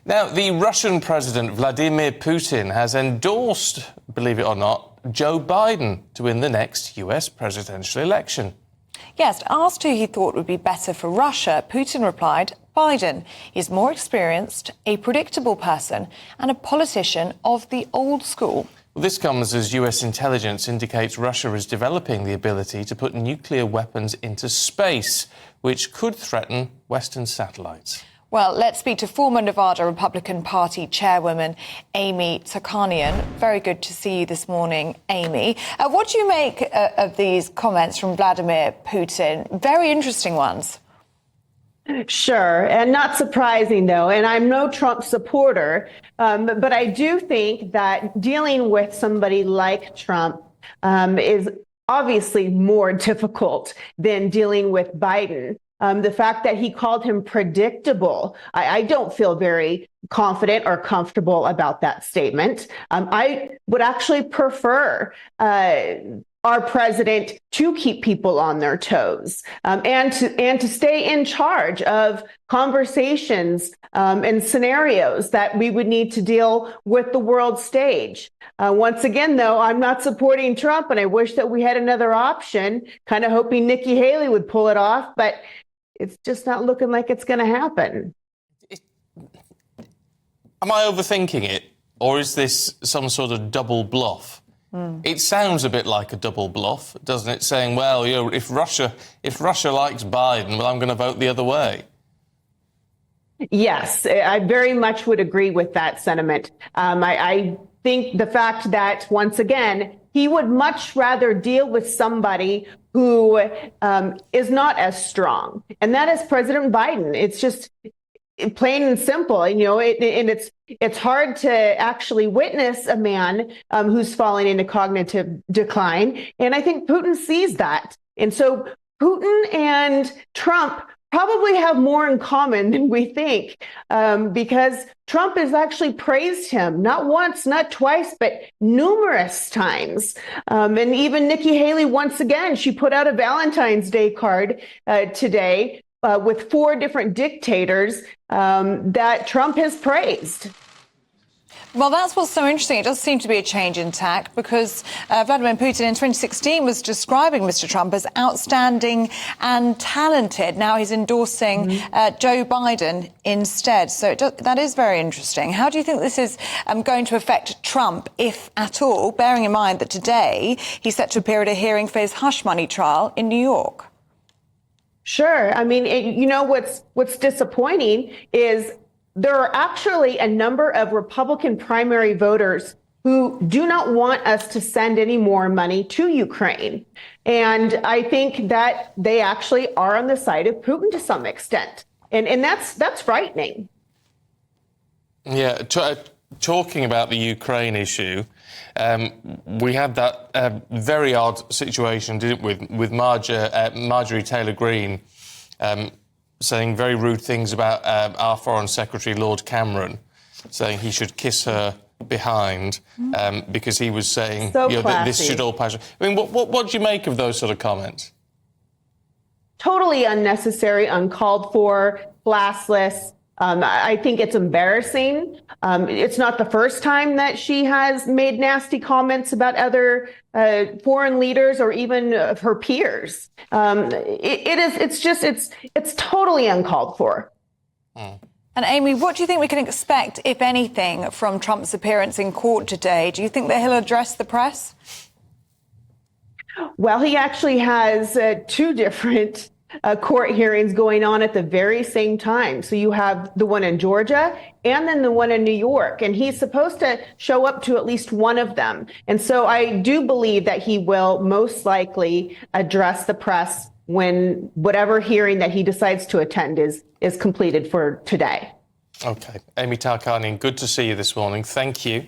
Now, the Russian President Vladimir Putin has endorsed, believe it or not, Joe Biden to win the next US presidential election. Yes, asked who he thought would be better for Russia, Putin replied, Biden. He's more experienced, a predictable person, and a politician of the old school. Well, this comes as US intelligence indicates Russia is developing the ability to put nuclear weapons into space, which could threaten Western satellites. Well, let's speak to former Nevada Republican Party chairwoman Amy Tarkanian. Very good to see you this morning, Amy. What do you make of these comments from Vladimir Putin? Very interesting ones. Sure, and not surprising, though, and I'm no Trump supporter, but I do think that dealing with somebody like Trump is obviously more difficult than dealing with Biden. The fact that he called him predictable, I don't feel very confident or comfortable about that statement. I would actually prefer our president to keep people on their toes and to stay in charge of conversations and scenarios that we would need to deal with the world stage. Once again, though, I'm not supporting Trump, and I wish that we had another option, kind of hoping Nikki Haley would pull it off, but it's just not looking like it's going to happen. Am I overthinking it, or is this some sort of double bluff? It sounds a bit like a double bluff, doesn't it? Saying, well, you know, if Russia likes Biden, well, I'm going to vote the other way. Yes, I very much would agree with that sentiment. I think the fact that, once again, he would much rather deal with somebody who is not as strong, and that is President Biden. It's just plain and simple, you know, and it's hard to actually witness a man who's falling into cognitive decline, and I think Putin sees that. And so Putin and Trump probably have more in common than we think, because Trump has actually praised him, not once, not twice, but numerous times. And even Nikki Haley, once again, she put out a Valentine's Day card today with 4 different dictators that Trump has praised. Well, that's what's so interesting. It does seem to be a change in tack, because Vladimir Putin in 2016 was describing Mr. Trump as outstanding and talented. Now he's endorsing Joe Biden instead. So that is very interesting. How do you think this is going to affect Trump, if at all, bearing in mind that today he's set to appear at a hearing for his hush money trial in New York? Sure. I mean, you know, what's disappointing is there are actually a number of Republican primary voters who do not want us to send any more money to Ukraine. And I think that they actually are on the side of Putin to some extent. And that's frightening. Yeah, talking about the Ukraine issue, we had that very odd situation, didn't we, with Marjorie Taylor Greene saying very rude things about our Foreign Secretary, Lord Cameron, saying he should kiss her behind because he was saying that this should all pass. I mean, what do you make of those sort of comments? Totally unnecessary, uncalled for, classless. I think it's embarrassing. It's not the first time that she has made nasty comments about other foreign leaders or even of her peers. It's totally uncalled for. And Amy, what do you think we can expect, if anything, from Trump's appearance in court today? Do you think that he'll address the press? Well, he actually has 2 different court hearings going on at the very same time. So you have the one in Georgia and then the one in New York, and he's supposed to show up to at least one of them. And so I do believe that he will most likely address the press when whatever hearing that he decides to attend is completed for today. OK. Amy Tarkanian, good to see you this morning. Thank you.